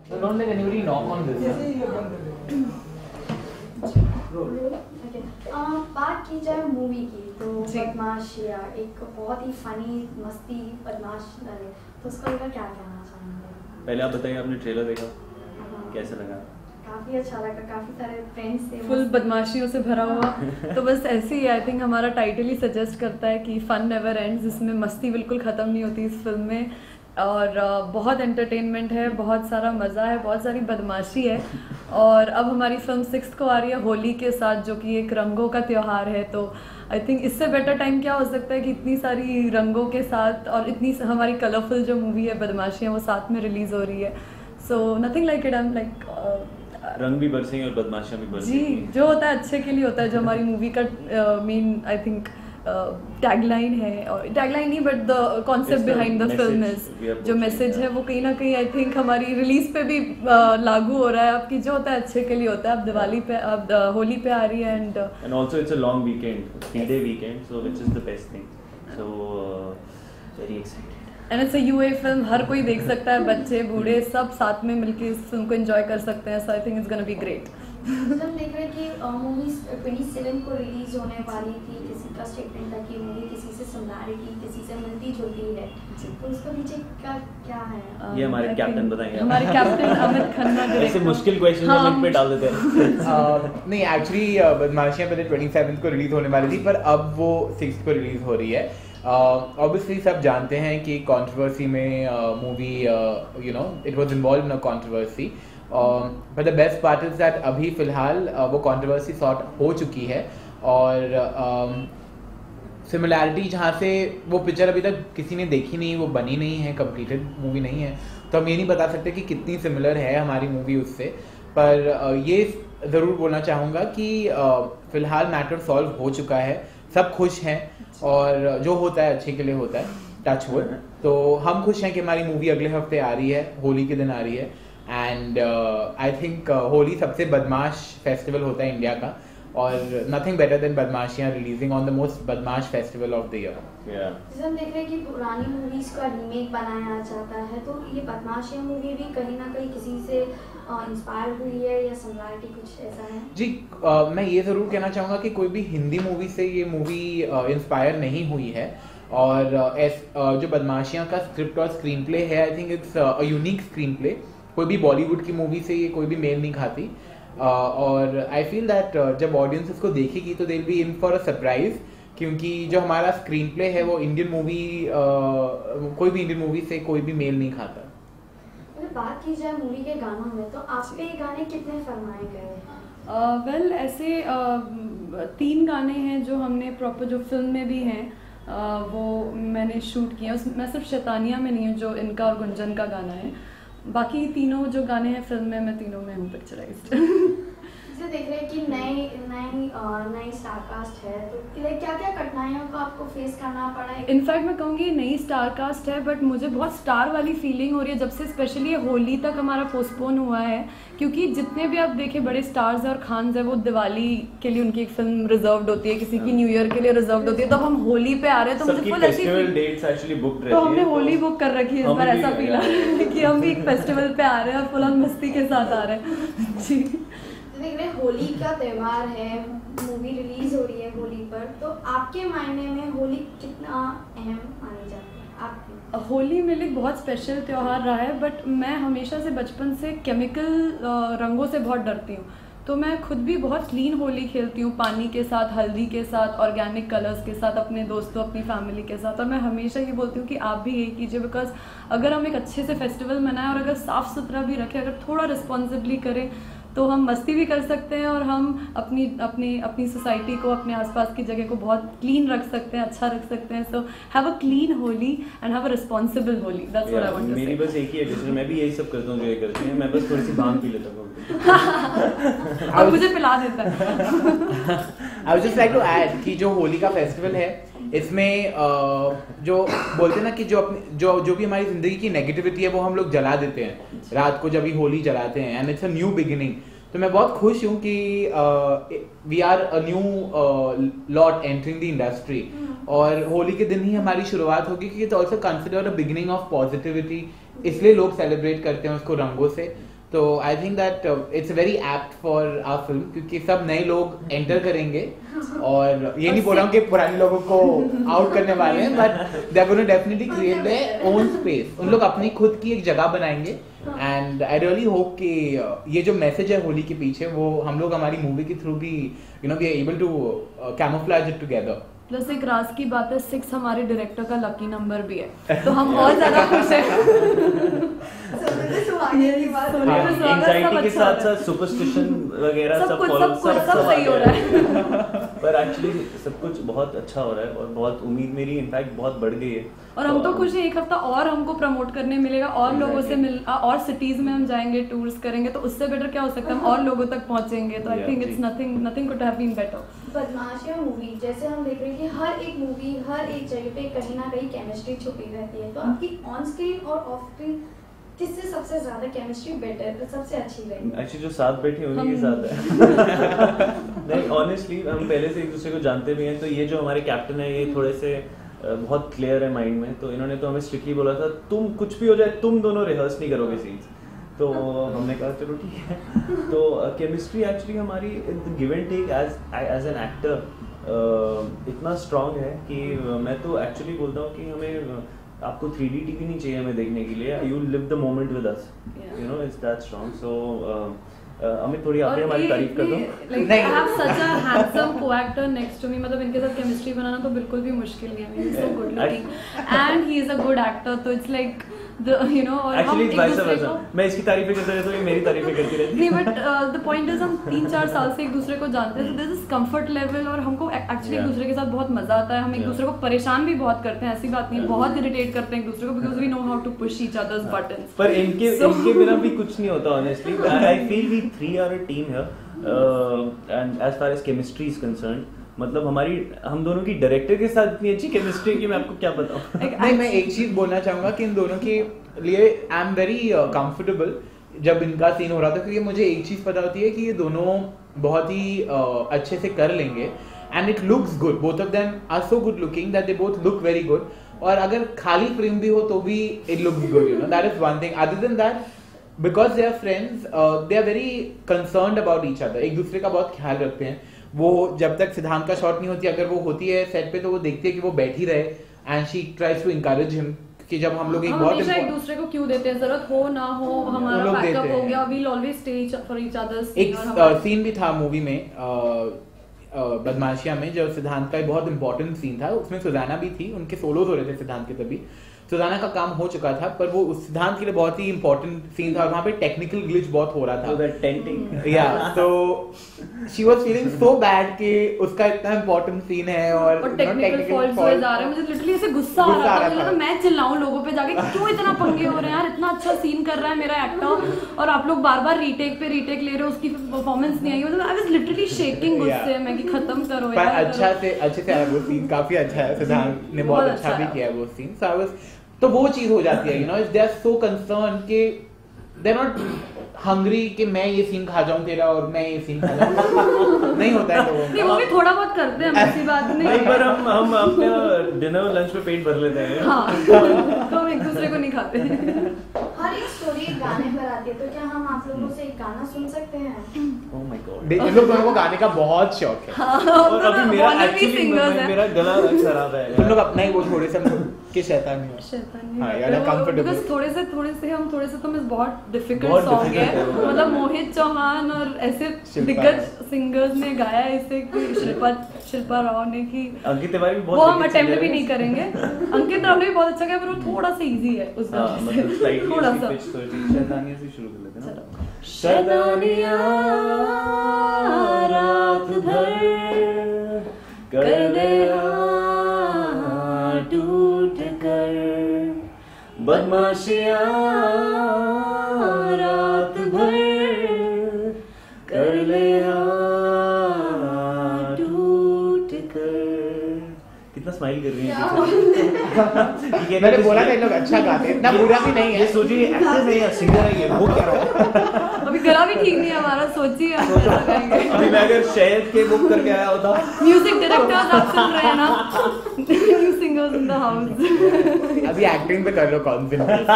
So don't let anybody knock on this. बात की जाए मूवी की तो बदमाशिया एक बहुत ही फनी मस्ती बदमाश है, तो उसका लेकर क्या कहना चाहेंगे? पहले आप बताइए, आपने ट्रेलर देखा, कैसा लगा? काफ़ी अच्छा लगा, काफ़ी सारे फ्रेंड्स थे, फुल बदमाशियों से भरा हुआ। तो बस ऐसे ही आई थिंक हमारा टाइटल ही सजेस्ट करता है कि फन नेवर एंड्स, इसमें मस्ती बिल्कुल ख़त्म नहीं होती इस फिल्म में, और बहुत एंटरटेनमेंट है, बहुत सारा मज़ा है, बहुत सारी बदमाशी है। और अब हमारी फिल्म 6 को आ रही है होली के साथ, जो कि एक रंगों का त्यौहार है। तो आई थिंक इससे बेटर टाइम क्या हो सकता है कि इतनी सारी रंगों के साथ और इतनी हमारी कलरफुल जो मूवी है बदमाशियाँ वो साथ में रिलीज़ हो रही है। So nothing like it, I am like रंग भी बरसेंगे और बदमाशियां भी बरसेंगी। जी, जो होता है अच्छे के लिए होता है, जो हमारी मूवी का मेन आई थिंक टैगलाइन है, और टैगलाइन नहीं but the concept behind the film is, जो मैसेज है वो कहीं ना कहीं आई थिंक हमारी रिलीज पे भी लागू हो रहा है आपकी, जो होता है अच्छे के लिए होता है। अब दिवाली पे, अब होली पे आ रही है, and also it's a long weekend, 3-day weekend, so which is the best thing, so very excited. And it's a UA film, हर कोई देख सकता है, बच्चे बूढ़े सब साथ में मिलकर इस फिल्म को एंजॉय कर सकते हैं। So I think it's gonna be great. हम देख रहे हैं कि मूवी 27 को रिलीज होने वाली थी, किसी का स्टेटमेंट था कि मूवी किसी से सिमिलैरिटी, किसी से मिलती जुलती है, तो उसका पीछे का क्या है? ये हमारे कैप्टन बताएंगे। हमारे कैप्टन अमित खन्ना ऐसे मुश्किल क्वेश्चन हम पे डाल देते हैं। नहीं, एक्चुअली बदमाशियां पहले 27 को रिलीज होने वाली थी, पर अब वो 6 को रिलीज हो रही है। ऑब्वियसली सब जानते हैं कि कंट्रोवर्सी में movie you know it was involve in a controversy, but the best part is that अभी फिलहाल वो कंट्रोवर्सी सॉर्ट हो चुकी है, और सिमिलैरिटी जहाँ से वो पिक्चर अभी तक किसी ने देखी नहीं, वो बनी नहीं है, कंप्लीटेड मूवी नहीं है, तो हम ये नहीं बता सकते कि कितनी सिमिलर है हमारी मूवी उससे। पर ये ज़रूर बोलना चाहूँगा कि फ़िलहाल मैटर सॉल्व हो चुका है, सब खुश हैं, और जो होता है अच्छे के लिए होता है, टच वुड। तो हम खुश हैं कि हमारी मूवी अगले हफ्ते आ रही है, होली के दिन आ रही है, एंड आई थिंक होली सबसे बदमाश फेस्टिवल होता है इंडिया का, और nothing better than Badmashiyan releasing on the most badmash festival of the year. जैसे हम देख रहे हैं कि पुरानी मूवीज का रीमेक बनाया जाता है, तो ये बदमाशियाँ मूवी भी कहीं ना कहीं किसी से इंस्पायर हुई है या सिमिलरिटी कुछ ऐसा है? जी, मैं ये ज़रूर कहना चाहूँगा कि कोई भी हिंदी मूवी से ये मूवी इंस्पायर नहीं हुई है, और जो बदमाशियाँ का स्क्रिप्ट और स्क्रीन प्ले है, आई think it's a unique screen play. कोई भी बॉलीवुड की मूवी से ये कोई भी मेल नहीं खाती, और आई फील दैट जब ऑडियंस इसको देखेगी तो they will be in for a surprise, क्योंकि जो हमारा स्क्रीन प्ले है वो इंडियन मूवी, कोई भी इंडियन मूवी से कोई भी मेल नहीं खाता। अगर बात की जाए मूवी के गानों में, तो आप पे गाने कितने फरमाए गए हैं? वेल ऐसे 3 गाने हैं जो हमने प्रॉपर, जो फिल्म में भी हैं, वो मैंने शूट किया। मैं सिर्फ शैतानिया में नहीं हूँ, जो इनका और गुंजन का गाना है, बाकी तीनों जो गाने हैं फिल्म में, मैं तीनों में हूँ पिक्चराइज्ड। जैसे देख रहे हैं कि नई स्टारकास्ट है, तो क्या क्या कठिनाइयों को आपको फेस करना पड़ा है? इनफैक्ट मैं कहूँगी नई स्टारकास्ट है, बट मुझे बहुत स्टार वाली फीलिंग हो रही है जब से स्पेशली ये होली तक हमारा पोस्टपोन हुआ है, क्योंकि जितने भी आप देखें बड़े स्टार्स हैं और खान्स हैं, वो दिवाली के लिए उनकी एक फिल्म रिजर्व्ड होती है, किसी की न्यू ईयर के लिए रिजर्व्ड होती है, तो हम होली पे आ रहे हैं, तो मुझे फुल ऐसी तो हमने होली बुक कर रखी है इस बार, ऐसा फील आ रहा है कि हम भी एक फेस्टिवल पे आ रहे हैं और फुल ऑन मस्ती के साथ आ रहे हैं। जी, देख रहे हैं होली का त्यौहार है, मूवी रिलीज हो रही है होली पर, तो आपके मायने में होली कितना अहम मानी जाती है आपकी? होली मेरे लिए बहुत स्पेशल त्यौहार रहा है, बट मैं हमेशा से बचपन से केमिकल रंगों से बहुत डरती हूँ, तो मैं खुद भी बहुत क्लीन होली खेलती हूँ, पानी के साथ, हल्दी के साथ, ऑर्गेनिक कलर्स के साथ, अपने दोस्तों अपनी फैमिली के साथ। और मैं हमेशा ये बोलती हूँ कि आप भी यही कीजिए, बिकॉज अगर हम एक अच्छे से फेस्टिवल मनाएं और अगर साफ़ सुथरा भी रखें, अगर थोड़ा रिस्पॉन्सिबली करें, तो हम मस्ती भी कर सकते हैं और हम अपनी सोसाइटी को, अपने आसपास की जगह को बहुत क्लीन रख सकते हैं, अच्छा रख सकते हैं। So have a clean Holi and have a responsible Holi, that's what I want to say. मेरी बस एक ही एडिशन, मैं भी यही सब करता हूँ जो ये करते हैं, मैं बस थोड़ी सी भांग पी लेता हूँ और मुझे पिला देता है। I would just like to add कि जो होली का फेस्टिवल है, इसमें जो बोलते हैं ना कि जो भी हमारी जिंदगी की नेगेटिविटी है वो हम लोग जला देते हैं रात को जब भी होली जलाते हैं, and it's a new beginning. तो मैं बहुत खुश हूँ कि we are a new lot entering the industry, और होली के दिन ही हमारी शुरुआत होगी, क्योंकि it's also consider a beginning of positivity, इसलिए लोग सेलिब्रेट करते हैं उसको रंगों से। तो I think that it's very apt for our film, क्योंकि सब नए लोग एंटर करेंगे और ये नहीं बोल रहा हूँ कि पुराने लोगों को आउट करने वाले हैं, but they are gonna definitely create their own space. उन लोग अपनी खुद की एक जगह बनाएंगे एंड आई रियली होप कि ये जो मैसेज है होली के पीछे वो हम लोग हमारी मूवी के थ्रू भी we are able to camouflage it together. Plus एक राज की बात है 6 हमारे डायरेक्टर का लकी नंबर भी है, तो हम और ज्यादा खुश हैं। एंजाइटी के साथ साथ सुपरस्टिशन वगैरह सब सही हो रहा है। पर एक्चुअली सब कुछ बहुत अच्छा हो रहा है और बहुत उम्मीद मेरी इनफैक्ट बहुत बढ़ गई है। और हम तो खुश हैं, एक हफ्ता और हमको प्रमोट करने मिलेगा और लोगों से और सिटीज में हम जाएंगे, टूर्स करेंगे, तो उससे बेटर क्या हो सकता है, हम और लोगों तक पहुंचेंगे। तो I think it's nothing could have been better. Badmashiyan movie जैसे हम देख रहे हैं कि हर एक मूवी हर एक जगह पे कहीं ना कहीं केमिस्ट्री छुपी रहती है, तो आपकी ऑन स्क्रीन और ऑफ स्क्रीन किससे सबसे ज्यादा केमिस्ट्री बेटर सबसे अच्छी रही? एक्चुअली जो साथ बैठे उन्हीं के साथ है। नहीं ऑनेस्टली हम पहले से एक दूसरे को जानते भी हैं, तो ये जो हमारे कैप्टन है ये थोड़े से बहुत क्लियर है माइंड में, तो इन्होंने तो हमें स्ट्रिक्टली बोला था तुम कुछ भी हो जाए तुम दोनों रिहर्स नहीं करोगे सीन्स, तो हमने कहा चलो ठीक है। तो केमिस्ट्री एक्चुअली हमारी give and take as an actor इतना स्ट्रांग है कि मैं तो एक्चुअली बोलता हूँ कि हमें आपको 3D टीवी नहीं चाहिए हमें देखने के लिए, you live the moment with us, you know it's that strong. So Amit थोड़ी आपने हमारी तारीफ कर दो। Like I have such a handsome co-actor next to me, मतलब इनके साथ केमिस्ट्री बनाना तो बिल्कुल भी मुश्किल नहीं है। He is so good looking and he is a good actor, तो it's like the you know और हम एक दूसरे को मैं इसकी तारीफें करता रहता हूँ, मेरी तारीफें करती रहती नहीं, बट द पॉइंट इज हम 3-4 साल से एक दूसरे को जानते हैं, so this is comfort level और हमको एक्चुअली एक दूसरे के साथ बहुत मजा आता है। हम एक दूसरे को परेशान भी बहुत करते हैं, ऐसी बात नहीं, बहुत इरिटेट करते हैं एक दूसरे को because we know how to push each other's buttons। पर इनके बिना भी कुछ नहीं होता honestly। I feel we three are a team here, and as far as chemistry is concerned, मतलब हम दोनों की डायरेक्टर के साथ इतनी अच्छी केमिस्ट्री है कि मैं आपको क्या बताऊं। नहीं मैं एक चीज बोलना चाहूंगा कि इन दोनों के लिए आई एम वेरी कंफर्टेबल जब इनका सीन हो रहा था, क्योंकि मुझे एक चीज पता होती है कि ये दोनों बहुत ही अच्छे से कर लेंगे and it looks good, both of them are so good looking that they both look very good. और अगर खाली फ्रेम भी हो तो भी it looks good, you know that is one thing. Other than that because they are friends, they are very concerned about each other, एक दूसरे का बहुत ख्याल रखते हैं। वो जब तक सिद्धांत का शॉट नहीं होती, अगर वो होती है सेट पे, तो वो देखती है कि वो बैठी रहे and she tries to encourage him कि जब हम लोग एक बहुत हमेशा एक दूसरे को क्यों देते हैं, जरूरत हो ना हो हमारा बैकअप हो गया, we will always stay for each others. एक सीन भी था मूवी में बदमाशिया में, जो सिद्धांत का बहुत इंपॉर्टेंट सीन था, उसमें सुजाना भी थी, उनके सोलोज हो रहे थे सिद्धांत के, तभी सुजाना का काम हो चुका था, पर वो सिद्धांत के लिए बहुत ही इंपॉर्टेंट सीन था और वहाँ पे टेक्निकल ग्लिच बहुत हो रहा था। या तो she was feeling so bad कि उसका इतना इंपॉर्टेंट सीन है और टेक्निकल फॉल्ट्स हुए जा रहे हैं। मुझे लिटरली ऐसे गुस्सा आ रहा था, मुझे लगा मैं चिल्लाऊं लोगों पे जाके, क्यों इतना पंगे हो रहे हैं यार, इतना अच्छा सीन कर रहा है मेरा एक्टर और आप लोग बार-बार रीटेक पे रीटेक ले रहे हो, उसकी परफॉर्मेंस नहीं आई। मतलब आई वाज लिटरली शेकिंग गुस्से में कि खत्म करो यार। पर अच्छे से आया वो सीन, काफी अच्छा है, सिद्धांत ने बहुत अच्छा भी किया वो सीन। सो आई वाज, तो वो चीज हो जाती है, you know, they are so concern कि दे आर नॉट हंग्री कि मैं ये सीन खा जाऊं तेरा और मैं ये सीन खा जाऊं। नहीं होता है तो नहीं, वो भी थोड़ा बहुत करते हैं, ऐसी बात नहीं। पर हम अपने डिनर लंच पे पेट भर लेते हैं। हाँ, तो हम एक दूसरे को नहीं खाते। हर एक स्टोरी गाने पर आती है, तो क्या हम आप लोगों से एक गाना सुन सकते हैं? Oh my God। इन लोग दोनों को गाने का बहुत शौक है। हाँ, और अभी मेरा एक्चुअली मेरा गला खराब है। तुम लोग अपना ही वो थोड़े से के शैतान हो। हाँ यार, कंफर्टेबल। थोड़े से तो मिस बहुत डिफिकल्ट सॉन्ग है, मतलब मोहित चौहान और ऐसे दिग्गज सिंगर्स ने गाया है इसे, शिल्पा राव ने की, अंकित तिवारी भी बहुत, वो हम अटेम्प्ट भी नहीं करेंगे। अंकित राव ने भी बहुत अच्छा किया, पर वो थोड़ा सा इजी है उस गाने से, थोड़ा सा। शैतानिया से शुरू कर लेते हैं ना। शैतानिया रात भर कर दे टूट कर, बदमाशिया रात भर कर ले टूट कर। कितना स्माइल कर रही है। मैंने बोला था इन लोग अच्छा गाते हैं, इतना बुरा भी नहीं है। ये सोचिए एक्टर नहीं है, सिंगर है ये, वो क्या रहा है। अभी गला भी ठीक नहीं है हमारा, सोचिए अभी मैं अगर शहद के बुक करके आया होता। म्यूजिक डायरेक्टर्स आप सुन रहे हैं ना, new singers in the house. अभी एक्टिंग पे कर लो कॉन्फिडेंस।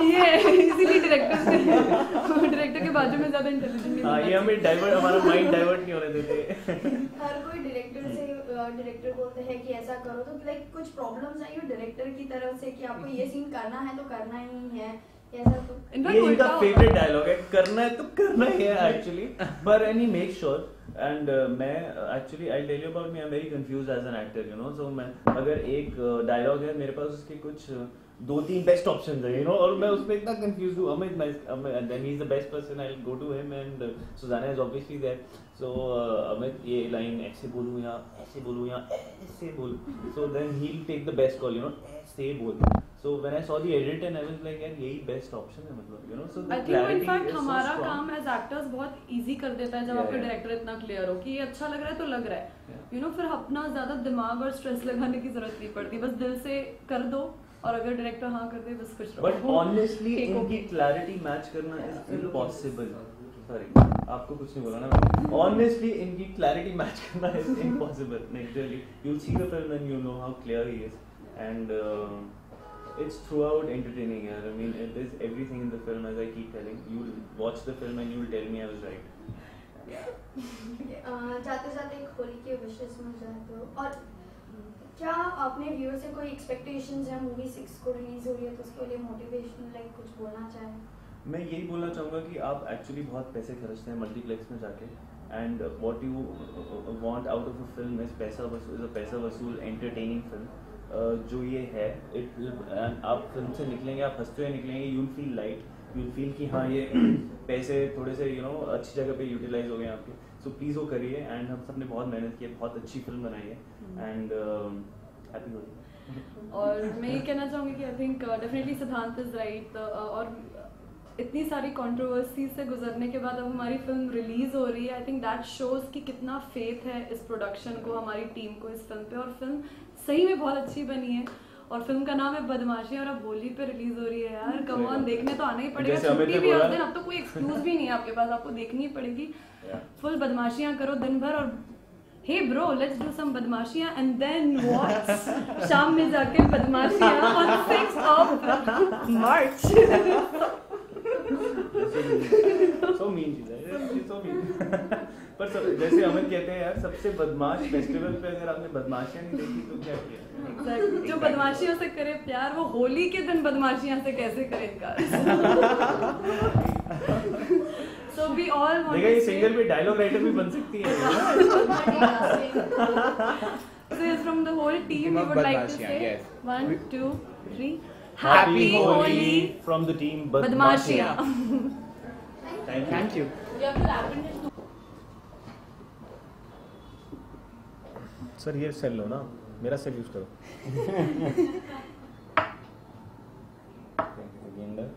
ये इसीलिए डायरेक्टर्स ज्यादा इंटेलिजेंट हाँ, ये हमें डाइवर्ट, हमारा माइंड डाइवर्ट नहीं होने देते। हर कोई डायरेक्टर बोलते हैं कि ऐसा करो, तो लाइक कुछ प्रॉब्लम्स आई हो डायरेक्टर की तरफ से कि आपको ये सीन करना है तो करना ही है, ऐसा तो? ये इनका फेवरेट डायलॉग है, करना है तो करना ही है एक्चुअली, पर and he make sure. And मैं actually I tell you about me, I am very confused as an actor, you know. So मैं अगर एक डायलॉग है मेरे पास, उसके कुछ 2-3 बेस्ट ऑप्शंस है, यू नो, और मैं उसमें इतना कंफ्यूज हूँ। Amit then he is the best person, I will go to him, and Sujana is obviously there. So Amit ये लाइन ऐसे बोलूँ या ऐसे बोलूँ या ऐसे बोलूँ, so then he will take the best call, you know, ऐसे बोल। So when I saw the edit and I was like, यार यही बेस्ट ऑप्शन है, मतलब, you know, so the clarity is so strong. हमारा काम एज एक्टर्स बहुत easy कर देता है जब आपका डायरेक्टर इतना क्लियर हो कि ये अच्छा लग रहा है तो लग रहा है, यू नो, फिर अपना ज्यादा दिमाग और स्ट्रेस लगाने की जरूरत नहीं पड़ती, बस दिल से कर दो, और अगर डायरेक्टर हाँ कर दे बस खुश रहो। But honestly इनकी क्लैरिटी मैच करना is impossible. Sorry, आपको कुछ नहीं बोला ना। Honestly इनकी क्लैरिटी मैच करना is impossible. नहीं, really, you'll see the film and you'll know how clear he is, and it's throughout entertaining, yeah. I mean, there's everything in the film, as I keep telling. You'll watch the film and you'll tell me I was right. जाते जाते एक होली के विशेष में जाते हो, और क्या अपने व्यूअर से कोई एक्सपेक्टेशंस है? मूवी 6 को रिलीज हो रही है तो उसके लिए मोटिवेशन लाइक कुछ बोलना चाहे? मैं यही बोलना चाहूँगा कि आप एक्चुअली बहुत पैसे खर्चते हैं मल्टीप्लेक्स में जाके, and what you want out of a film is पैसा वसूल एंटरटेनिंग फिल्म। जो ये है, आप फिल्म से निकलेंगे, आप हंसते हुए निकलेंगे, you will feel light, you will feel कि हाँ ये पैसे थोड़े से, यू नो, अच्छी जगह पे यूटिलाइज हो गए आपके। सो प्लीज़ वो करिए, एंड हम सब ने बहुत मेहनत की है, बहुत अच्छी फिल्म बनाई है, एंड हैप्पी होली। और मैं ये कहना चाहूँगी कि आई थिंक डेफिनेटली सिद्धांत इज राइट, और इतनी सारी कंट्रोवर्सी से गुजरने के बाद अब हमारी फिल्म रिलीज हो रही है, आई थिंक दैट शोज कि कितना फेथ है इस प्रोडक्शन को, हमारी टीम को इस फिल्म पे, और फिल्म सही में बहुत अच्छी बनी है। और फिल्म का नाम है बदमाशी, और अब होली पे रिलीज हो रही है यार, कम ऑन, देखने तो आना ही पड़ेगा, छुट्टी भी है उस दिन, अब तो कोई एक्सक्यूज भी नहीं है आपके पास, आपको देखनी ही पड़ेगी। फुल बदमाशियां करो दिन भर, और hey bro let's do some Badmashiyan, and then what, शाम में जाके Badmashiyan on 6th of March। So mean चीज़ है, so mean। पर जैसे अमित कहते हैं यार, सबसे बदमाश फेस्टिवल पे अगर आपने बदमाशियां नहीं देखी तो क्या किया? Exactly. जो बदमाशियों से करे प्यार, वो होली के दिन बदमाशियां से कैसे करेगा? So we all want देखा, ये सिंगल पे डायलॉग राइटर भी बन सकती है। So from the whole team we would like to say yes. 1, 2, 3 Happy Holi from the team बदमाशियां। Thank you. Sir ये सेल लो ना, मेरा सेल यूज करो।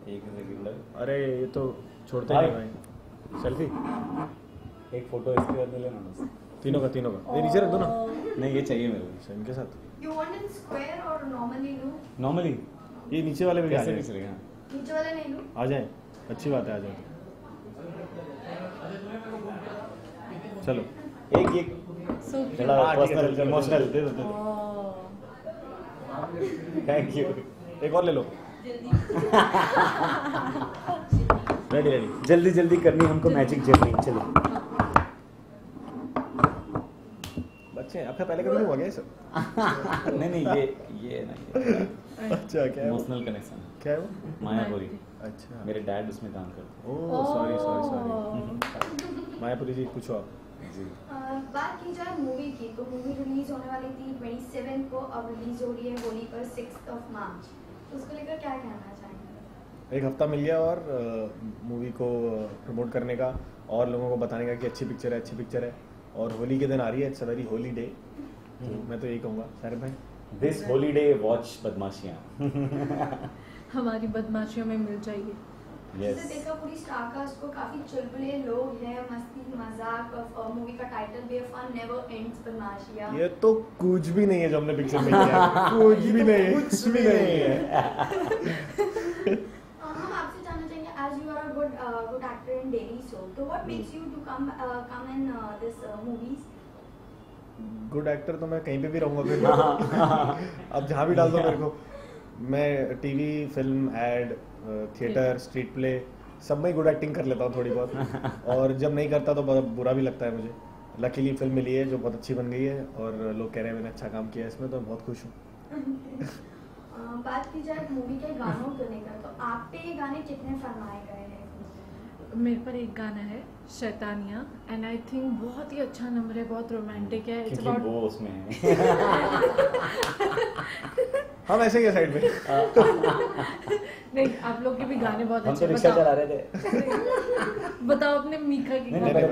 एक सेकंड। अरे ये तो छोड़ते नहीं भाई। सेल्फी एक फोटो इसके बाद ले लेना बस। तीनों का ये नीचे रख दो ना। नहीं, ये चाहिए मेरे को। इनके साथ You want in square or normally लूं? नॉर्मली ये नीचे वाले भी आ कैसे जाए, भी चलेगा। नीचे वाले नहीं लूं? आ जाए, अच्छी बात है, आ जाए। चलो एक So थोड़ा पर्सनल इमोशनल दे दो। Thank you. एक और ले लो। रेडी जल्दी करनी हमको मैजिक जर्नी। चलो बच्चे आपका पहले कभी नहीं हुआ क्या ये सब? नहीं ये नहीं। अच्छा, क्या है वो? Emotional connection. क्या है वो? मायापुरी। अच्छा, मेरे डैड उसमें काम करते ओह सॉरी। मायापुरी जी पूछो आप। जी। बात की जाए मूवी की, तो मूवी रिलीज होने वाली थी 27 को, अब रिलीज हो रही है होली पर 6th of March। तो उसको लेकर क्या कहना चाहेंगे? एक हफ्ता मिल गया और मूवी को प्रमोट करने का और लोगों को बताने का कि अच्छी पिक्चर है और होली के दिन आ रही है। It's a very Holi day. तो मैं तो यही कहूँगा सारे भाई, दिस हॉलीडे वॉच बदमाशियाँ। हमारी बदमाशियों में मिल जाइए। जैसे देखा पूरी स्टारकास्ट को काफी चुलबुले लोग हैं, मस्ती मजाक, और मूवी का टाइटल भी है फन नेवर एंड्स बदमाशियाँ। ये तो कुछ भी नहीं है जो हमने पिक्चर में किया है। कुछ भी नहीं है। हम आपसे जानना चाहेंगे, as you are a good actor in daily show, so what makes you to come in this movies? Good actor तो मैं कहीं पे भी रहूँगा फिर। अब जहाँ भी डाल दो मेरे को। मैं TV, film, ad, theatre, street play, सब में गुड एक्टिंग कर लेता हूँ थोड़ी बहुत, और जब नहीं करता तो बहुत बुरा भी लगता है मुझे। लकीली फिल्म मिली है जो बहुत अच्छी बन गई है, और लोग कह रहे हैं मैंने अच्छा काम किया है इसमें, तो मैं बहुत खुश हूँ। बात की जाए मूवी के गानों को लेकर, तो आप पे ये गाने कितने फरमाए गए हैं? मेरे पर एक गाना है शैतानिया, एंड आई थिंक बहुत ही अच्छा नंबर है, बहुत रोमांटिक है। इट्स क्योंकि अबाउट वो उसमें है। हम ऐसे ही साइड में। नहीं, आप लोग के भी गाने बहुत हम अच्छे तो हैं। रिक्शा चला बताओ रहे थे। बताओ अपने मीका के नहीं, गाने।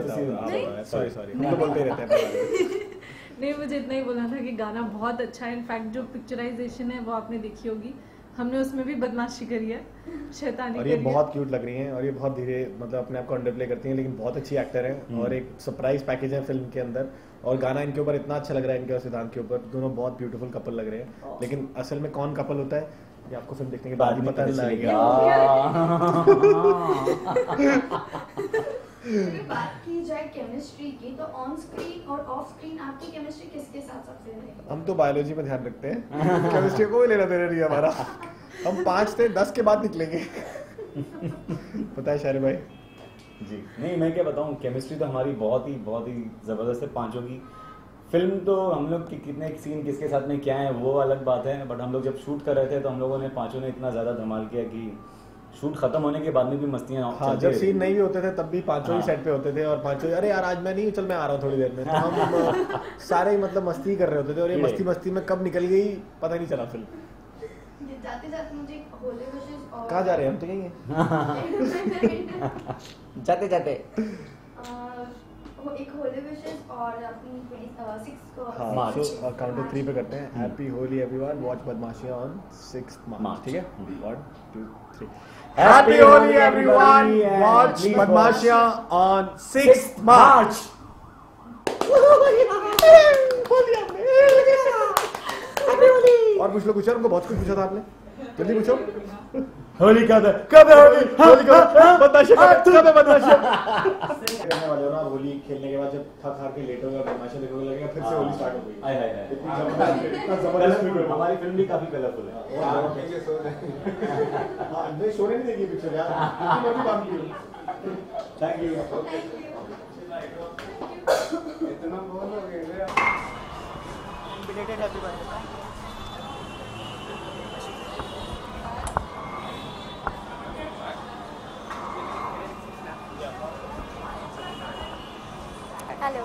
नहीं, सॉरी हम तो बोलते ही रहते हैं। नहीं, मुझे इतना ही बोला था कि गाना बहुत अच्छा है। इनफैक्ट जो पिक्चराइजेशन है वो आपने देखी होगी, हमने उसमें भी बदमाशी करी है, शैतानी और करी ये है। बहुत क्यूट लग रही हैं, और ये बहुत धीरे मतलब अपने आप को अंडर प्ले करती हैं, लेकिन बहुत अच्छी एक्टर है, और एक सरप्राइज पैकेज है फिल्म के अंदर। और गाना इनके ऊपर इतना अच्छा लग रहा है, इनके और सिद्धांत के ऊपर, दोनों बहुत ब्यूटीफुल कपल लग रहे हैं। लेकिन असल में कौन कपल होता है ये आपको फिल्म देखने के बाद ही पता लगेगा। अगर बात की जाए केमिस्ट्री की, तो ऑन स्क्रीन और ऑफ स्क्रीन आपकी केमिस्ट्री किसके साथ सबसे रही? हम तो बायोलॉजी में ध्यान रखते हैं, केमिस्ट्री को भी लेना देना नहीं है हमारा। हम 5 से 10 के बाद निकलेंगे। पता है शारिब भाई? जी नहीं, मैं क्या बताऊं, केमिस्ट्री तो हमारी बहुत ही ज़बरदस्त है पांचों की। फिल्म तो हम लोग की कितने सीन किसके साथ में क्या है वो अलग बात है, बट हम लोग जब शूट कर रहे थे तो हम लोगों ने पांचों ने इतना ज़्यादा धमाल किया कि शूट खत्म होने के बाद में भी मस्तियाँ हाँ, जब सीन नहीं भी होते थे तब भी पांचों ही सेट पे होते थे, और पांचों अरे यार आज मैं नहीं, चल मैं आ रहा हूँ थोड़ी देर में। तो हम सारे मतलब मस्ती कर रहे होते थे, और ये मस्ती में कब निकल गई पता नहीं चला फिल्म। जाते जाते मुझे होली विशेस और कहाँ जा रहे हैं हम? तो यही हैं। जाते जाते एक होली विशेस और अपनी 26 को हाँ, मार्च। तो काउंट टू 3 पे करते हैं। Happy Holi everyone, watch Badmashiyan on 6 March. ठीक है, 1 2 3। Happy Holi everyone, watch Badmashiyan on 6 March. और पूछ लो कुछ, और उनको बहुत कुछ पूछा था आपने, जल्दी पूछो। होली कब है? होली कब है? बदमाशियां कब है? बदमाशियां करने वाले हो ना। होली खेलने के बाद जब थक हार के लेटोगे और बदमाशियां देखोगे, लगेगा फिर से होली स्टार्ट हो गई। हाय हाय हाय। इतना जबरदस्त फिल्म है। हमारी फिल्म भी काफी कलरफुल है। हाँ, नहीं सोने नहीं देगी पिक्चर यार, इतनी बड़ी काम की। Thank you. इतना बोल हो गया। Belated happy birthday. हेलो।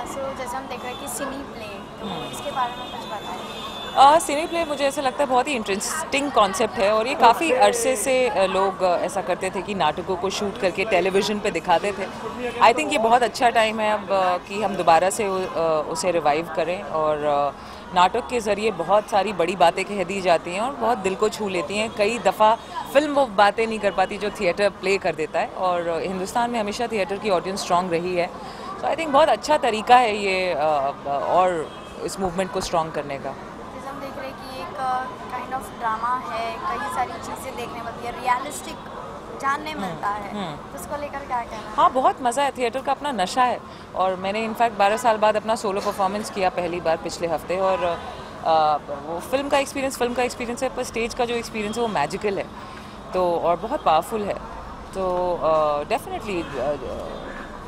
सो जैसे हम देख रहे हैं कि सिनी प्ले, तो इसके बारे में कुछ बताइए। सिनी प्ले मुझे ऐसा लगता है बहुत ही इंटरेस्टिंग कॉन्सेप्ट है, और ये काफ़ी अरसे से लोग ऐसा करते थे कि नाटकों को शूट करके टेलीविज़न पे दिखाते थे। आई थिंक ये बहुत अच्छा टाइम है अब कि हम दोबारा से उसे रिवाइव करें, और नाटक के ज़रिए बहुत सारी बड़ी बातें कह दी जाती हैं और बहुत दिल को छू लेती हैं। कई दफ़ा फिल्म वो बातें नहीं कर पाती जो थिएटर प्ले कर देता है, और हिंदुस्तान में हमेशा थिएटर की ऑडियंस स्ट्रॉन्ग रही है। तो आई थिंक बहुत अच्छा तरीका है ये और इस मूवमेंट को स्ट्रॉन्ग करने का। जैसे हम देख रहे हैं कि एक काइंड ऑफ ड्रामा है, कई सारी चीज़ें देखने मिलती है, रियलिस्टिक जानने मिलता है, तो उसको लेकर क्या कहना है? हाँ, बहुत मज़ा है। थिएटर का अपना नशा है, और मैंने इनफैक्ट 12 साल बाद अपना सोलो परफॉर्मेंस किया पहली बार पिछले हफ्ते, और वो फिल्म का एक्सपीरियंस है, पर स्टेज का जो एक्सपीरियंस है वो मैजिकल है, तो और बहुत पावरफुल है। तो डेफिनेटली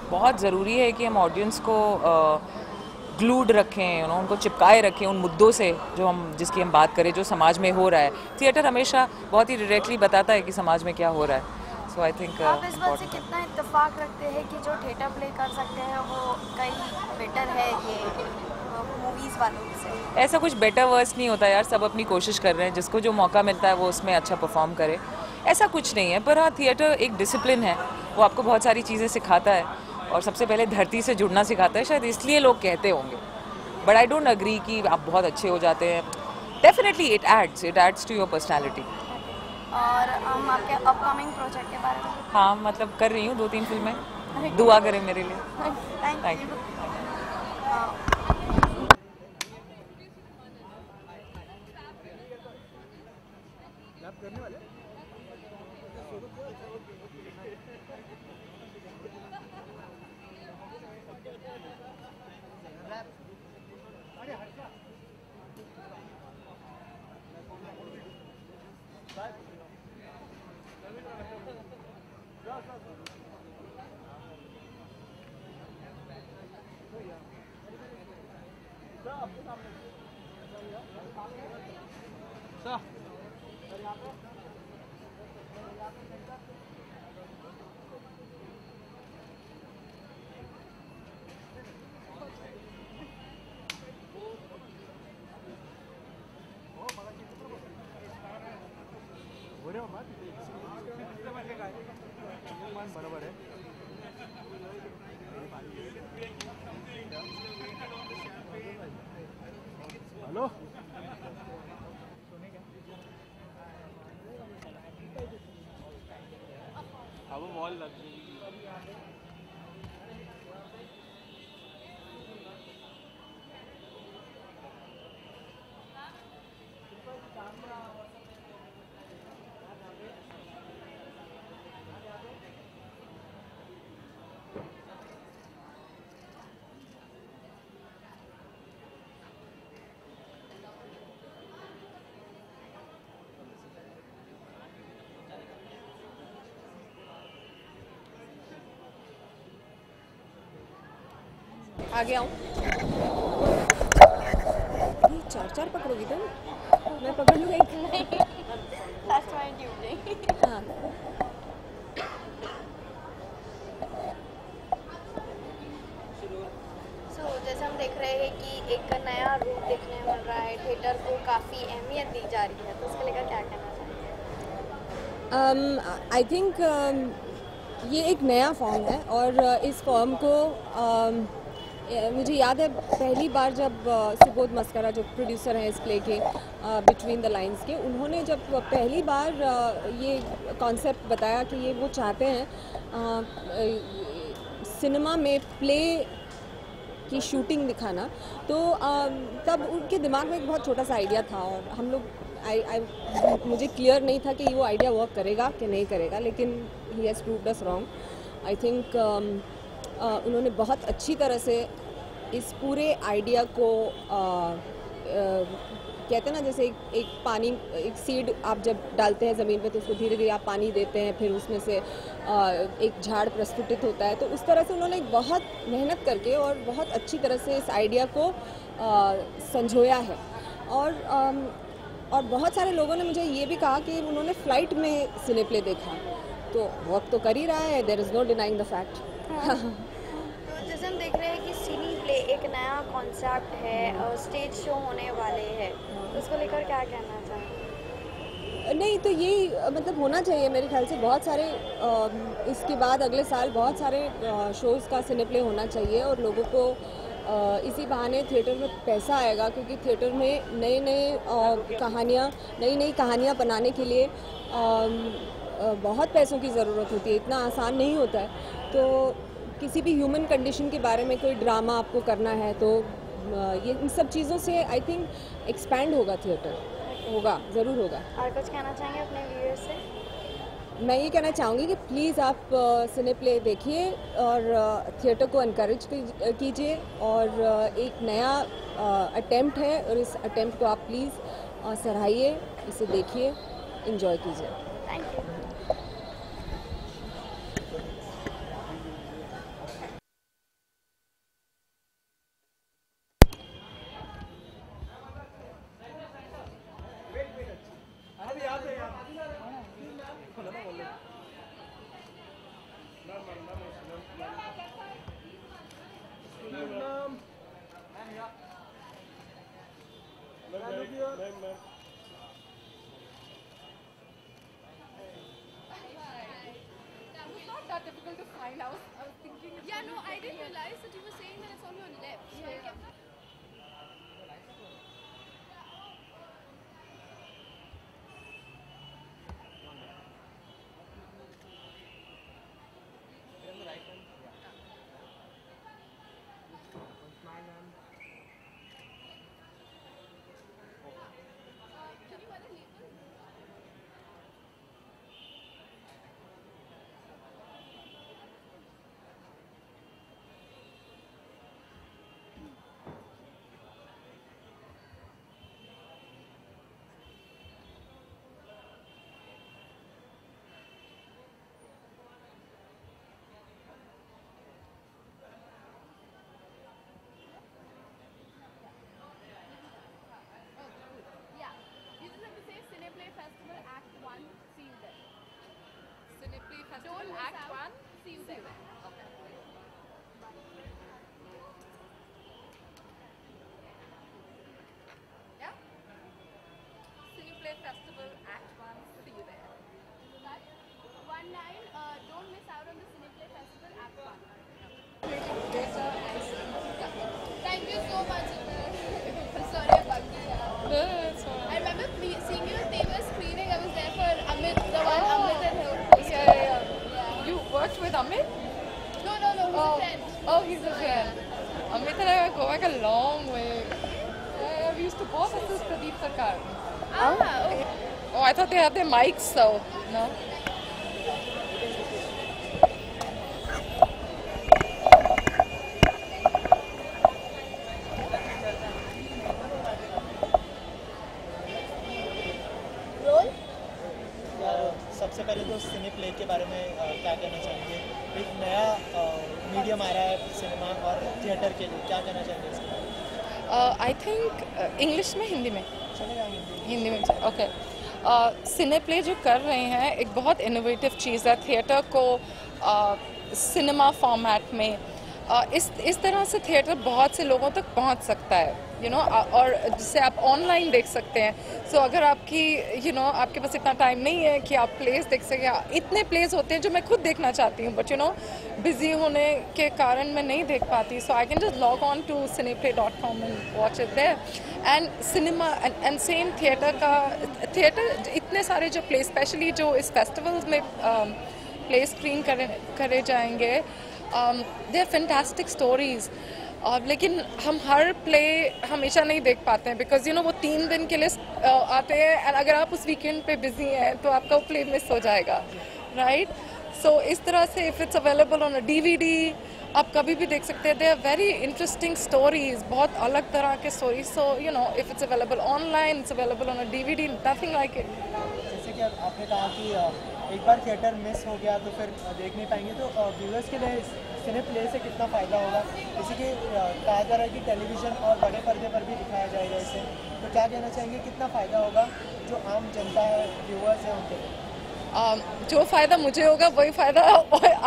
बहुत ज़रूरी है कि हम ऑडियंस को ग्लूड रखें, उनको चिपकाए रखें उन मुद्दों से जिसकी हम बात करें, जो समाज में हो रहा है। थिएटर हमेशा बहुत ही डायरेक्टली बताता है कि समाज में क्या हो रहा है। सो आई थिंक आप इस बात से कितना इत्तेफाक रखते हैं कि जो थिएटर प्ले कर सकते हैं वो कहीं बेटर है ये मूवीज़ वालों से? ऐसा कुछ बेटर वर्स नहीं होता यार, सब अपनी कोशिश कर रहे हैं, जिसको जो मौका मिलता है वो उसमें अच्छा परफॉर्म करे, ऐसा कुछ नहीं है। पर हाँ, थिएटर एक डिसिप्लिन है, वो आपको बहुत सारी चीज़ें सिखाता है, और सबसे पहले धरती से जुड़ना सिखाता है, शायद इसलिए लोग कहते होंगे। बट आई डोंट अग्री कि आप बहुत अच्छे हो जाते हैं। Definitely it adds to your personality. और हम आपके अपकमिंग प्रोजेक्ट के बारे में? हाँ, मतलब कर रही हूँ 2-3 फिल्में, दुआ करें मेरे लिए। Thank you. Bye. बरोबर है. हेलो. अब वॉल लग गई. आगे आऊँ? चार पकड़ोगी तुम? मैं पकड़ लूँगा एक. नहीं, that's my duty. हाँ. So, जैसे हम देख रहे हैं कि एक नया रूप देखने को मिल रहा है, थिएटर को काफ़ी अहमियत दी जा रही है, तो उसको लेकर क्या कहना चाहेंगे? आई थिंक ये एक नया फॉर्म है और इस फॉर्म को मुझे याद है पहली बार जब सुबोध मस्करा जो प्रोड्यूसर हैं इस प्ले के बिटवीन द लाइंस के, उन्होंने जब पहली बार ये कॉन्सेप्ट बताया कि ये वो चाहते हैं सिनेमा में प्ले की शूटिंग दिखाना, तो तब उनके दिमाग में एक बहुत छोटा सा आइडिया था और हम लोग मुझे क्लियर नहीं था कि वो आइडिया वर्क करेगा कि नहीं करेगा, लेकिन he has proved us wrong. I think उन्होंने बहुत अच्छी तरह से इस पूरे आइडिया को कहते हैं ना, जैसे एक पानी, एक सीड आप जब डालते हैं ज़मीन पे तो उसको धीरे धीरे आप पानी देते हैं, फिर उसमें से एक झाड़ प्रस्फुटित होता है, तो उस तरह से उन्होंने बहुत मेहनत करके और बहुत अच्छी तरह से इस आइडिया को संजोया है. और बहुत सारे लोगों ने मुझे ये भी कहा कि उन्होंने फ़्लाइट में सिनेप्ले देखा, तो वर्क तो कर ही रहा है, there is no denying the fact. तो जैसे हम देख रहे हैं कि सिनी प्ले एक नया कॉन्सेप्ट है और स्टेज शो होने वाले हैं, तो उसको लेकर क्या कहना चाहेंगे? नहीं, तो यही मतलब होना चाहिए मेरे ख्याल से. बहुत सारे इसके बाद अगले साल बहुत सारे शोज़ का सिनेप्ले होना चाहिए और लोगों को इसी बहाने थिएटर में पैसा आएगा, क्योंकि थिएटर में नई नई कहानियाँ बनाने के लिए बहुत पैसों की ज़रूरत होती है, इतना आसान नहीं होता है. तो किसी भी ह्यूमन कंडीशन के बारे में कोई ड्रामा आपको करना है तो ये इन सब चीज़ों से आई थिंक एक्सपैंड होगा थिएटर, होगा, ज़रूर होगा. और कुछ कहना चाहेंगे अपने व्यूअर्स से? मैं ये कहना चाहूँगी कि प्लीज़ आप सिने प्ले देखिए और थिएटर को इनकरेज कीजिए, और एक नया अटेम्प्ट है और इस अटेम्प्ट को आप प्लीज़ सराहिए, इसे देखिए, एंजॉय कीजिए. Thank you. Yeah, no, I didn't realize that you were saying that it's on your left. So I kept... Festival Act 1. See you there. Yeah? Cineplay Festival Act 1. See you there. One line. Don't miss out on the Cineplay Festival Act 1. Thank you so much. Sorry about that. I remember seeing you at Teva's screening. I was there for Amit, the one Amit and him. Yeah. You worked with Amit? No, he's a friend. Oh, he's a friend. Amit and I go back a long way. We used to both assist Pradeep Sarkar. Okay. Oh, I thought they had their mics, so no. सबसे पहले तो सिने play के बारे में क्या कहना चाहेंगे? एक नया मीडियम आ रहा है सिनेमा और थिएटर के लिए, क्या कहना चाहेंगे इसके बारे में? आई थिंक इंग्लिश में, हिंदी में? चलेगा हिंदी में, ओके। सिने प्ले जो कर रहे हैं एक बहुत इनोवेटिव चीज़ है थिएटर को सिनेमा फॉर्मेट में। इस तरह से थिएटर बहुत से लोगों तक पहुंच सकता है, यू नो, और जिससे आप ऑनलाइन देख सकते हैं। सो अगर आपकी आपके पास इतना टाइम नहीं है कि आप प्लेस देख सकें, इतने प्लेस होते हैं जो मैं खुद देखना चाहती हूँ, बट बिजी होने के कारण मैं नहीं देख पाती। So I can just log on to cineplay.com and watch it there. And cinema and same theatre इतने सारे जो प्ले, स्पेशली जो इस फेस्टिवल्स में प्ले स्क्रीन करे जाएंगे, दे आर फैंटास्टिक स्टोरीज। लेकिन हम हर प्ले हमेशा नहीं देख पाते हैं बिकॉज वो 3 दिन के लिए आते हैं, एंड अगर आप उस वीकेंड पे बिजी हैं तो आपका वो प्ले मिस हो जाएगा, राइट? सो इस तरह से if it's available on a DVD आप कभी भी देख सकते हैं। They are very interesting stories, बहुत अलग तरह के stories. So if it's available online, it's available on a DVD, nothing like it. जैसे कि आपने कहा कि एक बार थिएटर मिस हो गया तो फिर देख नहीं पाएंगे, तो व्यूअर्स के लिए सिने प्ले से कितना फ़ायदा होगा? जैसे कि कहा जा रहा है कि टेलीविज़न और बड़े पर्दे पर भी दिखाया जाएगा इसे, तो क्या कहना चाहेंगे, कितना फ़ायदा होगा जो आम जनता है, व्यूअर्स हैं उनके लिए? जो फ़ायदा मुझे होगा वही फ़ायदा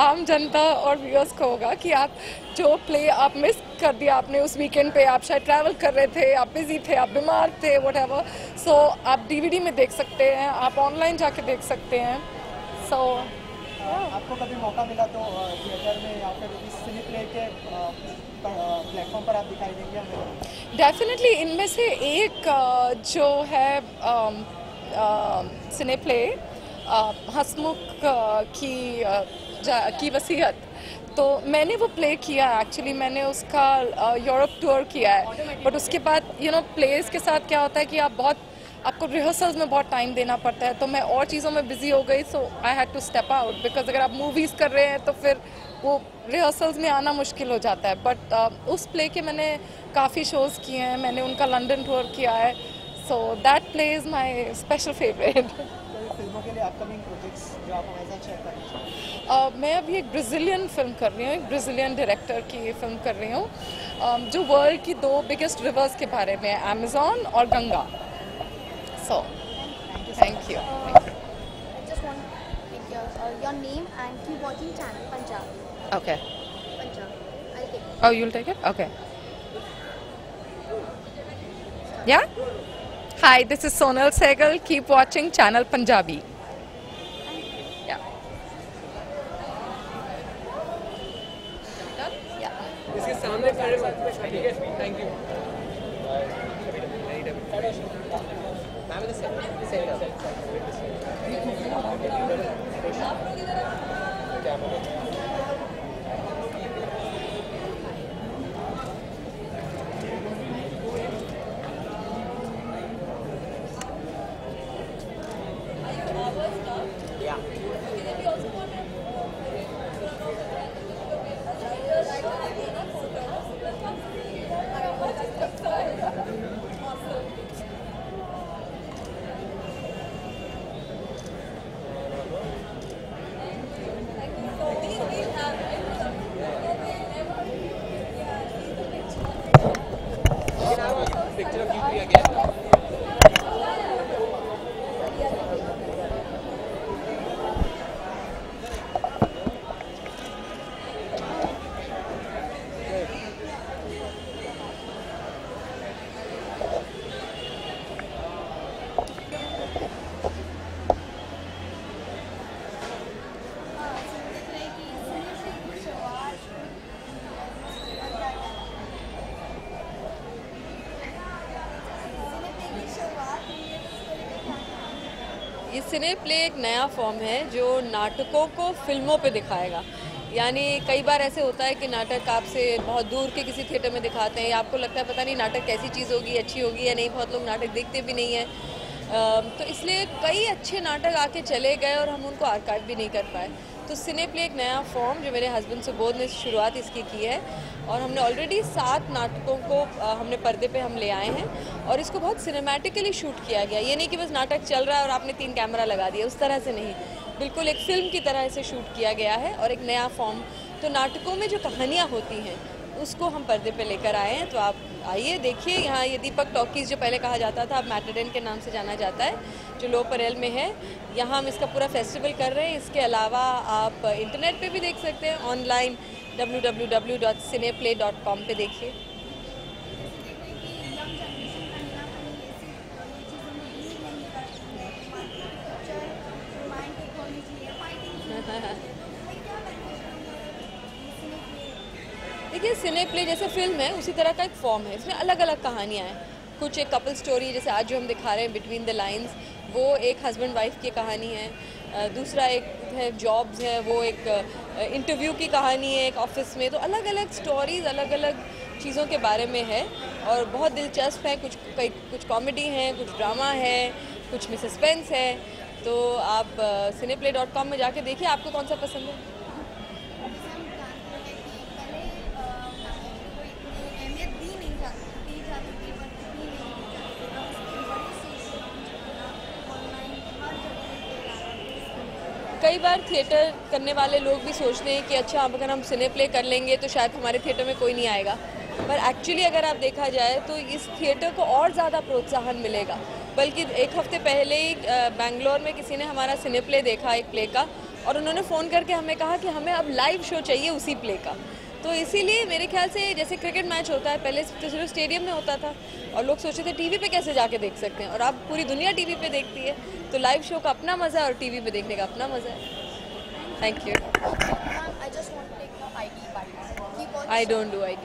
आम जनता और व्यूअर्स को होगा कि आप जो प्ले आप मिस कर दिया आपने उस वीकेंड पे, आप शायद ट्रैवल कर रहे थे, आप बिजी थे, आप बीमार थे, व्हाटएवर, सो आप DVD में देख सकते हैं, आप ऑनलाइन जाके देख सकते हैं। सो आपको कभी मौका मिला तो थिएटर में या फिर इस सिने प्ले के प्लेटफॉर्म पर आप दिखाई देंगे हमें? डेफिनेटली। इनमें से एक जो है सिने प्ले हसमुख की वसीयत, तो मैंने वो प्ले किया है। एक्चुअली मैंने उसका यूरोप टूर किया है, बट उसके बाद प्लेस के साथ क्या होता है कि आपको रिहर्सल्स में बहुत टाइम देना पड़ता है, तो मैं और चीज़ों में बिजी हो गई। So I had to step out because अगर आप मूवीज़ कर रहे हैं तो फिर वो रिहर्सल्स में आना मुश्किल हो जाता है। बट उस प्ले के मैंने काफ़ी शोज़ किए हैं, मैंने उनका लंदन टूर किया है। So that play is my special favourite. फिल्मों के लिए अपकमिंग प्रोजेक्ट्स जो आप हमारे साथ शेयर करना चाहेंगे? मैं अभी एक ब्राज़ीलियन फिल्म कर रही हूँ, एक ब्राज़ीलियन डायरेक्टर की फिल्म कर रही हूँ जो वर्ल्ड की 2 बिगेस्ट रिवर्स के बारे में है, अमेज़न और Ganga. So, thank you. Just want to take your name and keep watching channel Punjabi. Okay. Punjabi. I'll take it. Oh, you'll take it? Okay. Yeah? Hi, this is Sonal Sehgal. Keep watching channel Punjabi. Yeah. Yeah. इसके सामने खड़े मत, ठीक है? Thank you. Cine play एक नया form है जो नाटकों को फिल्मों पे दिखाएगा। यानी कई बार ऐसे होता है कि नाटक आपसे बहुत दूर के किसी थिएटर में दिखाते हैं, आपको लगता है पता नहीं नाटक कैसी चीज़ होगी, अच्छी होगी या नहीं, बहुत लोग नाटक देखते भी नहीं हैं। तो इसलिए कई अच्छे नाटक आके चले गए और हम उनको आर्काइव भी नहीं कर पाए। तो सिने प्ले एक नया फॉर्म जो मेरे हस्बैंड सुबोध ने शुरुआत इसकी की है और हमने ऑलरेडी 7 नाटकों को हमने पर्दे पे हम ले आए हैं और इसको बहुत सिनेमैटिकली शूट किया गया। ये नहीं कि बस नाटक चल रहा है और आपने 3 कैमरा लगा दिया, उस तरह से नहीं, बिल्कुल एक फिल्म की तरह से शूट किया गया है और एक नया फॉर्म। तो नाटकों में जो कहानियाँ होती हैं उसको हम पर्दे पे लेकर आए हैं। तो आप आइए देखिए, यहाँ ये दीपक टॉकीज़ जो पहले कहा जाता था अब मैटेडेन के नाम से जाना जाता है, जो लो परेल में है, यहाँ हम इसका पूरा फेस्टिवल कर रहे हैं। इसके अलावा आप इंटरनेट पे भी देख सकते हैं, ऑनलाइन www.cineplay.com पे देखिए। देखिए सिने प्ले जैसे फिल्म है उसी तरह का एक फॉर्म है, इसमें अलग अलग कहानियाँ हैं। कुछ एक कपल स्टोरी जैसे आज जो हम दिखा रहे हैं बिटवीन द लाइंस, वो एक हस्बैंड वाइफ की कहानी है। दूसरा एक है जॉब्स है, वो एक इंटरव्यू की कहानी है एक ऑफिस में। तो अलग अलग स्टोरीज अलग अलग चीज़ों के बारे में है और बहुत दिलचस्प है। कुछ कॉमेडी है, कुछ ड्रामा है, कुछ में सस्पेंस है। तो आप cineplay.com में जाके देखिए आपको कौन सा पसंद है। कई बार थिएटर करने वाले लोग भी सोचते हैं कि अच्छा अगर हम सिने प्ले कर लेंगे तो शायद हमारे थिएटर में कोई नहीं आएगा, पर एक्चुअली अगर आप देखा जाए तो इस थिएटर को और ज़्यादा प्रोत्साहन मिलेगा। बल्कि एक हफ्ते पहले ही बेंगलोर में किसी ने हमारा सिने प्ले देखा एक प्ले का और उन्होंने फ़ोन करके हमें कहा कि हमें अब लाइव शो चाहिए उसी प्ले का। तो इसीलिए मेरे ख्याल से जैसे क्रिकेट मैच होता है पहले तो सिर्फ स्टेडियम में होता था और लोग सोचते थे टीवी पे कैसे जाके देख सकते हैं, और अब पूरी दुनिया टीवी पे देखती है। तो लाइव शो का अपना मज़ा है और टीवी पे देखने का अपना मज़ा है। Thank you. I don't do ID।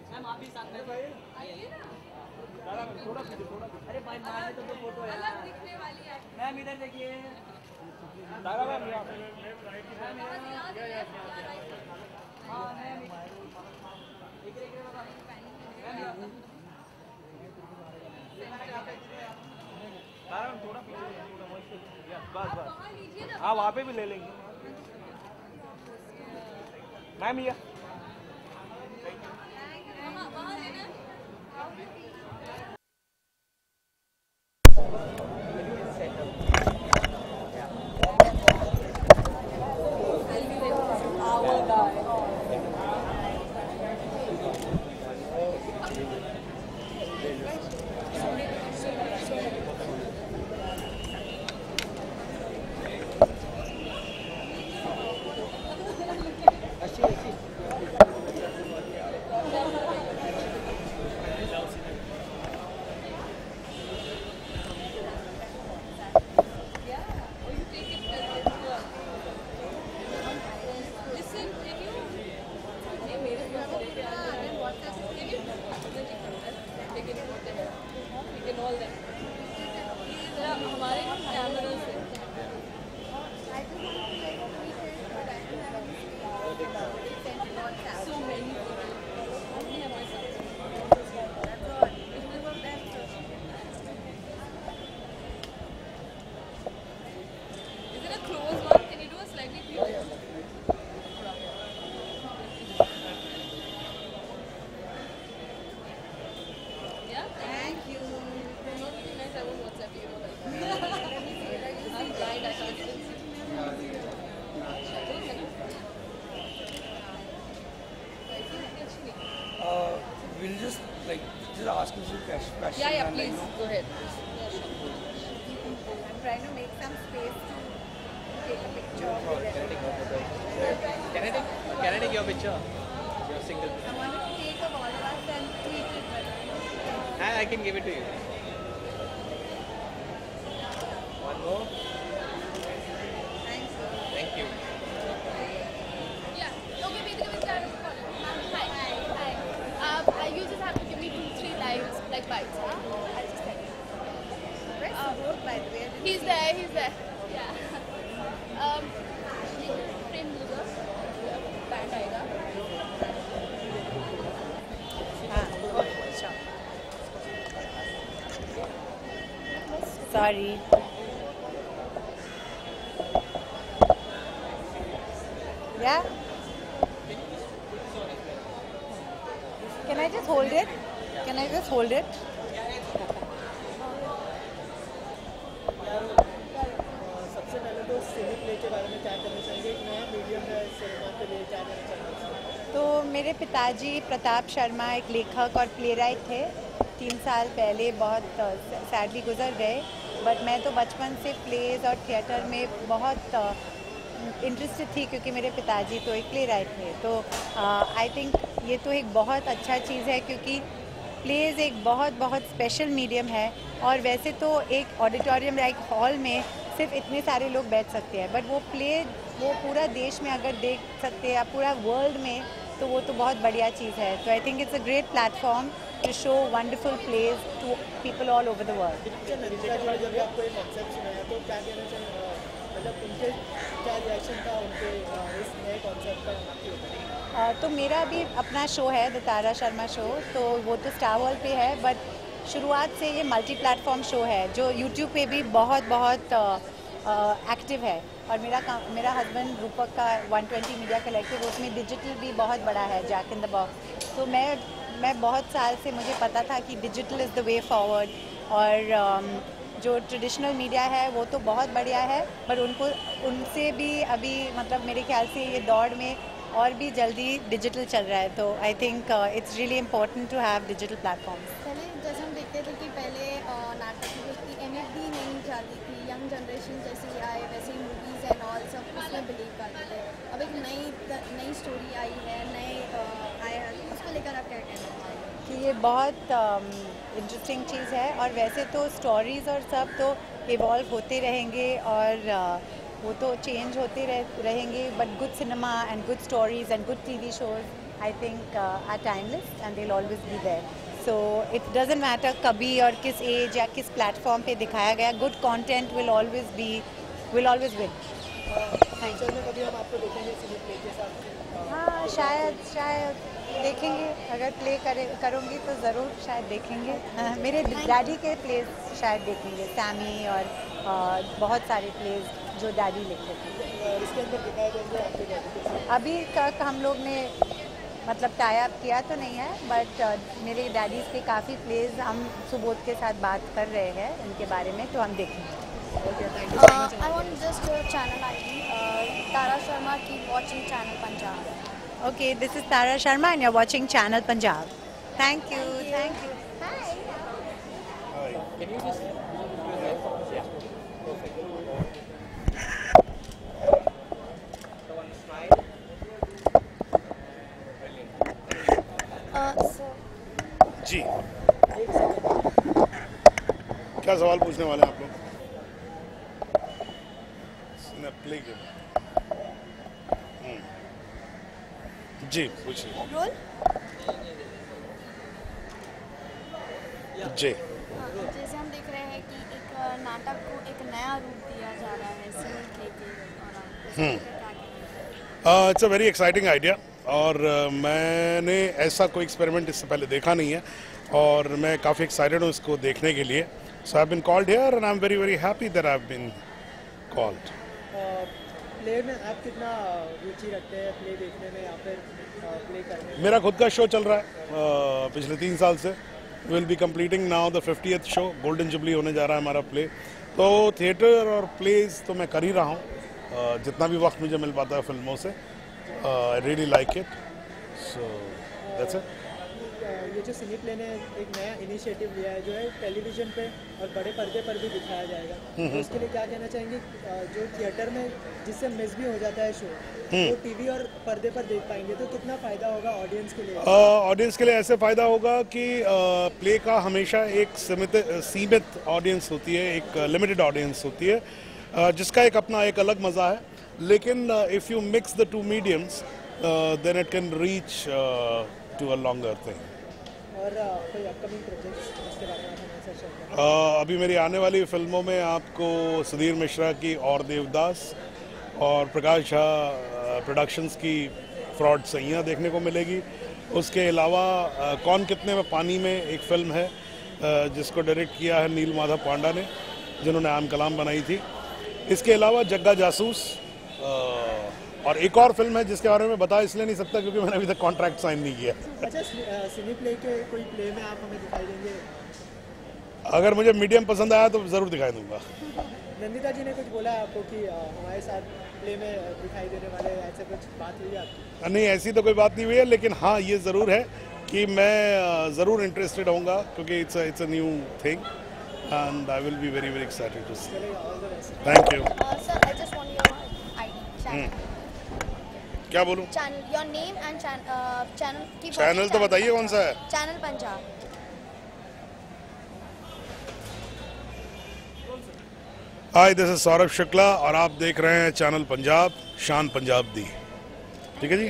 Ma'am आप भी साथ में आइए ना। अरे भाई मारने तो फोटो है अलग दिखने वाली है। मैम इधर देखिए, तारा मैम यहाँ पे, हाँ मैम तारा मैम थोड़ा बस हाँ वहाँ पे भी ले लेंगे मैम। ये we'll just ask you some questions. Yeah, and, please go ahead. I'm trying to make some space to take a picture of the Can I take your picture? Your single I picture. wanted to take a walrus and tweet it, but And I can give it to you. One more. thanks. Thank you. Yeah. Okay, basically we start with calling. Hi. Hi. You just have to give me 2-3 lines, like bites, huh? I'll just tell you. Where's the board, by the way? I didn't He's see there. it. He's there. Yeah. Frame loser. Band आएगा. Sorry. Yeah? Can I just hold it? Can I just hold it? सबसे पहले तो सिनी play के बारे में क्या कहना चाहेंगे? एक नया मीडियम है सिनेमा के लिए, क्या कहना चाहेंगे? तो मेरे पिताजी प्रताप शर्मा एक लेखक और प्लेराइट थे। 3 साल पहले बहुत सैडली गुजर गए, बट मैं तो बचपन से प्लेज और थिएटर में बहुत इंटरेस्टेड थी क्योंकि मेरे पिताजी तो एक प्लेराइट थे। तो आई थिंक ये तो एक बहुत अच्छा चीज़ है क्योंकि प्लेज एक बहुत स्पेशल मीडियम है। और वैसे तो एक ऑडिटोरियम या एक हॉल में सिर्फ इतने सारे लोग बैठ सकते हैं, बट वो प्ले वो पूरा देश में अगर देख सकते हैं, पूरा वर्ल्ड में, तो वो तो बहुत बढ़िया चीज़ है। तो I think it's a great platform to show wonderful plays to people all over the world. जब आपको एक कॉन्सेप्ट सुनाया तो क्या कहना चाहिए, मतलब उनके क्या रिएक्शन था उनके इस नए कॉन्सेप्ट का? तो मेरा भी अपना शो है द तारा शर्मा शो, तो वो तो स्टार वर्ल्ड पे है, बट शुरुआत से ये मल्टी प्लेटफॉर्म शो है जो यूट्यूब पे भी बहुत एक्टिव है। और मेरा हस्बैंड रूपक का 120 मीडिया कलेक्टिव, उसमें डिजिटल भी बहुत बड़ा है, जैक इन द बॉक्स। तो मैं बहुत साल से मुझे पता था कि digital is the way forward, और जो ट्रेडिशनल मीडिया है वो तो बहुत बढ़िया है, पर उनसे भी अभी मतलब मेरे ख्याल से ये दौड़ में और भी जल्दी डिजिटल चल रहा है। तो I think it's really important to have digital platforms. पहले जैसे हम देखते थे कि पहले नाटक की एमएफ भी नहीं चलती थी, यंग जनरेशन जैसे आए वैसे ही मूवीज़ एंड ऑल सब उसमें बिलीव करते थे। अब एक नई स्टोरी आई है, नए आए हैं, उसको लेकर आप क्या कहना चाहेंगे? कि ये बहुत इंटरेस्टिंग चीज़ है, और वैसे तो स्टोरीज़ और सब तो इवॉल्व होते रहेंगे और वो तो चेंज होते रहेंगे, but good cinema and good stories and good TV shows I think are timeless and they will always be there. So it doesn't matter कभी और किस एज या किस प्लेटफॉर्म पे दिखाया गया, good content will always win. Future में कभी हम आपको देखेंगे सिनी प्ले के साथ? हाँ, शायद देखेंगे, अगर प्ले करूँगी तो ज़रूर शायद देखेंगे। मेरे डैडी के प्लेज शायद देखेंगे, सैमी और बहुत सारे प्लेज जो डैडी लिखते थे। इसके अंदर दिखाया जाएंगे आपके डैडी के साथ? अभी तक हम लोग ने मतलब टाई अप किया तो नहीं है, बट मेरे डैडीज़ के काफ़ी प्लेज हम सुबोध के साथ बात कर रहे हैं इनके बारे में, तो हम देखेंगे। I want just your channel ID, Tara Sharma, keep watching Channel Punjab. Okay, this is Tara Sharma and you're watching Channel Punjab. Thank you. Hi. Can you just yeah. Perfect. The one smile. Brilliant. जी, क्या सवाल पूछने वाले हैं आप लोग? Play के जी पूछिए। Role जी, जैसे हम देख रहे हैं कि एक नाटक को एक नया रूप दिया जा रहा है सिनी प्ले के दौरान, it's a very exciting idea, और मैंने ऐसा कोई एक्सपेरिमेंट इससे पहले देखा नहीं है, और मैं काफ़ी एक्साइटेड हूँ इसको देखने के लिए। So I have been called here and I am very very happy that I have been called. Play में आप कितना रुचि रखते हैं, प्ले देखने में या फिर प्ले करने में? मेरा खुद का शो चल रहा है पिछले 3 साल से। Will be completing now the 50th show, golden jubilee होने जा रहा है हमारा प्ले। तो थिएटर और प्लेज तो मैं कर ही रहा हूँ जितना भी वक्त मुझे मिल पाता है फिल्मों से। I really like it, so that's it. ये जो सिनी प्ले ने एक नया इनिशिएटिव लिया है जो है टेलीविज़न पे और बड़े पर्दे पर भी दिखाया जाएगा, तो उसके लिए क्या कहना चाहेंगे? जो थिएटर में जिससे मिस भी हो जाता है शो, तो टीवी और पर्दे पर देख पाएंगे, तो कितना फ़ायदा होगा ऑडियंस के लिए? ऑडियंस के लिए ऐसे फ़ायदा होगा कि प्ले का हमेशा एक सीमित ऑडियंस होती है, एक लिमिटेड ऑडियंस होती है, जिसका एक अपना एक अलग मज़ा है। लेकिन if you mix the two mediums then it can reach to a longer thing. और कोई अपकमिंग प्रोजेक्ट्स इसके बारे में हमें शेयर करें? अभी मेरी आने वाली फिल्मों में आपको सुधीर मिश्रा की और देवदास और प्रकाश झा प्रोडक्शंस की फ्रॉड सैयां देखने को मिलेगी। उसके अलावा कौन कितने में पानी में एक फिल्म है जिसको डायरेक्ट किया है नील माधव पांडा ने, जिन्होंने आम कलाम बनाई थी। इसके अलावा जग्गा जासूस और एक और फिल्म है जिसके बारे में बता इसलिए नहीं सकता क्योंकि मैंने अभी तक कॉन्ट्रैक्ट साइन नहीं किया। अच्छा, सिनी प्ले के कोई प्ले में आप हमें दिखाई देंगे? अगर मुझे मीडियम पसंद आया तो ज़रूर दिखाई दूंगा। नंदिता जी ने कुछ बोला आपको कि हमारे साथ प्ले में दिखाई देने वाले, ऐसे कुछ बात हुई आपकी? नहीं, ऐसी तो कोई बात नहीं हुई है, लेकिन हाँ ये ज़रूर है कि मैं ज़रूर इंटरेस्टेड होऊंगा क्योंकि it's a new thing and I will be very very excited to see. Thank you. Sir, I just want your ID, channel. क्या बोलूं? Channel, your name and channel की चैनल तो बताइए कौन सा है? Channel Punjab. Hi, this is Saurabh Shukla और आप देख रहे हैं चैनल पंजाब, शान पंजाब दी। ठीक है जी।